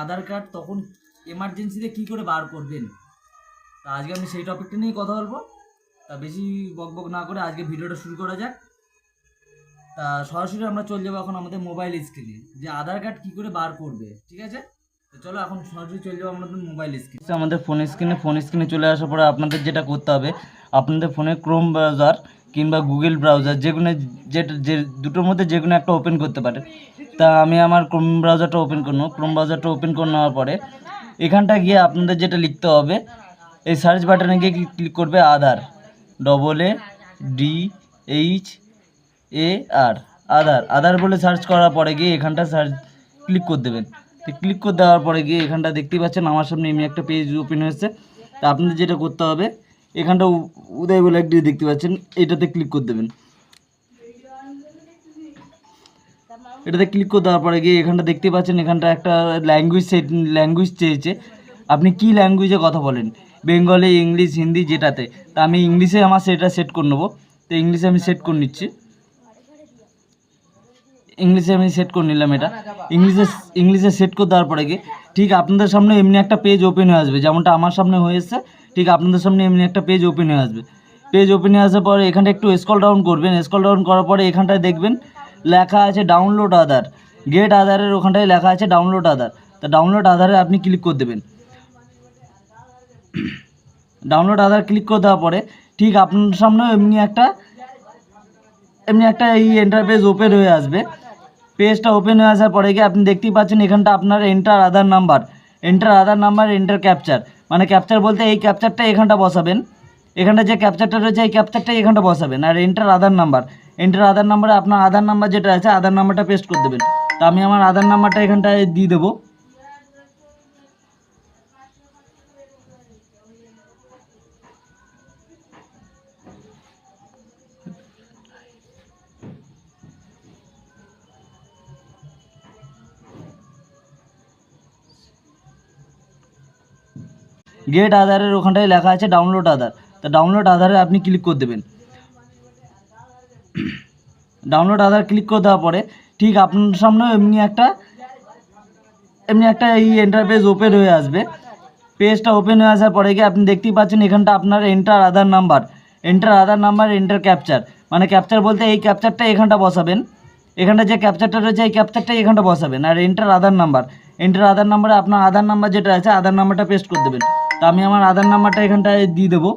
আধার card তখন এমার্জেন্সিতে কী করে বার করবেন, তা আজকে আমি সেই টপিকটা নিয়ে কথা বলবো। তা বেশি বকবক না করে আজকে ভিডিওটা শুরু করা যাক। তা সরাসরি আমরা চলে যাবো এখন আমাদের মোবাইল স্ক্রিনে, যে আধার কার্ড কী করে বার করবে। ঠিক আছে, তো চলো এখন সরাসরি চলে যাবো আমাদের মোবাইল স্ক্রিনে। আমাদের ফোন স্ক্রিনে চলে আসার পরে আপনাদের যেটা করতে হবে, আপনাদের ফোনে ক্রোম ব্রাউজার কিংবা গুগল ব্রাউজার যে দুটোর মধ্যে যে কোনো একটা ওপেন করতে পারে। তা আমি আমার ক্রোম ব্রাউজারটা ওপেন করবো। ক্রোম ব্রাউজারটা ওপেন করে নেওয়ার পরে এখানটা গিয়ে আপনাদের যেটা লিখতে হবে, এই সার্চ বাটনে গিয়ে ক্লিক করবে আধার, AADHAR, আধার বলে সার্চ করার পরে গিয়ে এখানটা ক্লিক করে দেবেন। তো ক্লিক করে দেওয়ার পরে গিয়ে এখানটা দেখতেই পাচ্ছেন আমার সামনে এমনি একটা পেজ ওপেন হয়েছে। তা আপনাদের যেটা করতে হবে, এখানটা উদয় বলে একটি দেখতে পাচ্ছেন, এটাতে ক্লিক করে দেবেন। এটাতে ক্লিক করে দেওয়ার পরে গিয়ে এখানটা দেখতে পাচ্ছেন, এখানটা একটা ল্যাঙ্গুয়েজ চেয়েছে। আপনি কি ল্যাঙ্গুয়েজে কথা বলেন, বেঙ্গলি, ইংলিশ, হিন্দি, যেটাতে। তা আমি ইংলিশে আমার সেটা সেট করে নেবো। তো ইংলিশে আমি সেট করে নিচ্ছি। ইংলিশে আমি সেট করে নিলাম। এটা ইংলিশে সেট করে দেওয়ার পরে গিয়ে ঠিক আপনাদের সামনে এমনি একটা পেজ ওপেন হয়ে আসবে, যেমনটা আমার সামনে হয়েছে। ঠিক আপনাদের সামনে এমনি একটা পেজ ওপেন হয়ে আসবে। পেজ ওপেন হয়ে আসার পরে এখানটা একটু স্ক্রল ডাউন করবেন। স্ক্রল ডাউন করার পরে এখানটায় দেখবেন লেখা আছে ডাউনলোড আধার, গেট আধারের ওখানটায় লেখা আছে ডাউনলোড আধার। তা ডাউনলোড আধারে আপনি ক্লিক করে দেবেন। ডাউনলোড আধার ক্লিক করে দেওয়ার পরে ঠিক আপনার সামনে এমনি একটা এই ইন্টারফেস ওপেন হয়ে আসবে। পেজটা ওপেন হয়ে আসার পরে গিয়ে আপনি দেখতেই পাচ্ছেন এখানটা আপনার এন্টার আধার নাম্বার, এন্টার ক্যাপচার, মানে ক্যাপচার বলতে এই ক্যাপচারটা এখানটা বসাবেন। এখানটা যে ক্যাপচারটা রয়েছে এই ক্যাপচারটা এখানটা বসাবেন। আর এন্টার আধার নাম্বারে আপনার আধার নাম্বার যেটা আছে আধার নাম্বারটা পেস্ট করে দেবেন। তো আমি আমার আধার নাম্বারটা এখানটায় দিয়ে দেবো। গেট আধারের ওখানটায় লেখা আছে ডাউনলোড আধার। তা ডাউনলোড আধারে আপনি ক্লিক করে দেবেন। ডাউনলোড আধার ক্লিক করে দেওয়ার পরে ঠিক আপনার সামনে এমনি একটা এই ইন্টারফেস ওপেন হয়ে আসবে। পেজটা ওপেন হয়ে আসার পরে গিয়ে আপনি দেখতেই পাচ্ছেন এখানটা আপনার এন্টার আধার নাম্বার এন্টার ক্যাপচার, মানে ক্যাপচার বলতে এই ক্যাপচারটা এখানটা বসাবেন। এখানটা যে ক্যাপচারটা রয়েছে এই ক্যাপচারটা এখানটা বসাবেন। আর এন্টার আধার নাম্বারে আপনার আধার নাম্বার যেটা আছে আধার নাম্বারটা পেস্ট করে দেবেন। তো আমি আমার আধার নাম্বারটা এখানটায় দিয়ে দেবো।